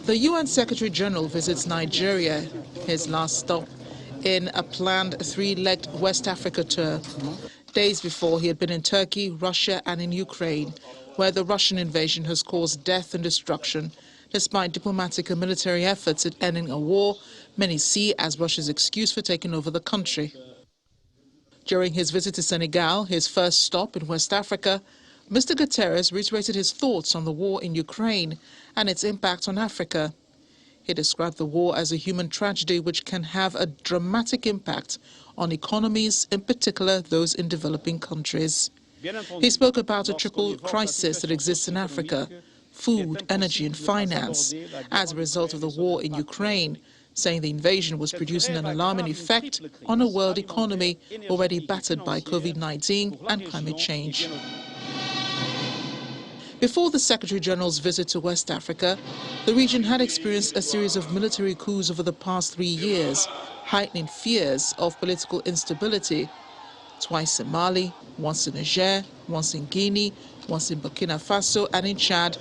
The UN Secretary-General visits Nigeria, his last stop in a planned three-legged West Africa tour. Days before, he had been in Turkey, Russia and in Ukraine, where the Russian invasion has caused death and destruction, despite diplomatic and military efforts at ending a war many see as Russia's excuse for taking over the country. During his visit to Senegal, his first stop in West Africa, Mr. Guterres reiterated his thoughts on the war in Ukraine and its impact on Africa. He described the war as a human tragedy which can have a dramatic impact on economies, in particular those in developing countries. He spoke about a triple crisis that exists in Africa: food, energy and finance, as a result of the war in Ukraine, saying the invasion was producing an alarming effect on a world economy already battered by COVID-19 and climate change. Before the Secretary-General's visit to West Africa, the region had experienced a series of military coups over the past 3 years, heightening fears of political instability. Twice in Mali, once in Niger, once in Guinea, once in Burkina Faso and in Chad,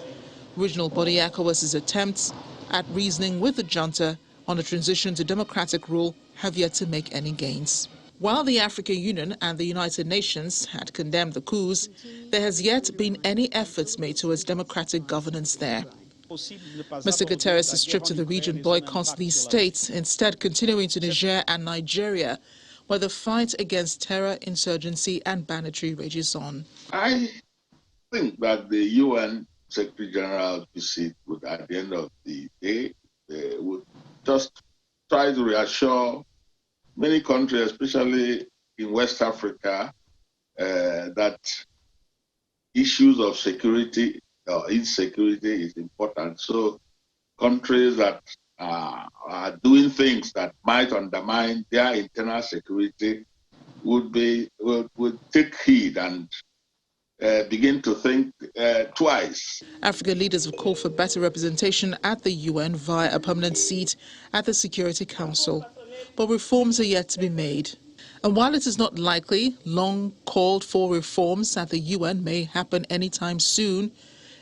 regional body ECOWAS's attempts at reasoning with the junta on a transition to democratic rule have yet to make any gains. While the African Union and the United Nations had condemned the coups, there has yet been any efforts made towards democratic governance there. Mr. Guterres' trip to the region boycotts these states, instead continuing to Niger and Nigeria, where the fight against terror, insurgency and banditry rages on. I think that the UN Secretary-General visit would, at the end of the day, would just try to reassure many countries, especially in West Africa, that issues of security or insecurity is important. So countries that are doing things that might undermine their internal security would take heed and begin to think twice. African leaders have called for better representation at the UN via a permanent seat at the Security Council. But reforms are yet to be made. And while it is not likely long called for reforms at the UN may happen anytime soon,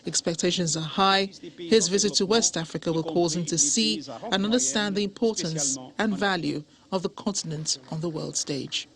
expectations are high. His visit to West Africa will cause him to see and understand the importance and value of the continent on the world stage.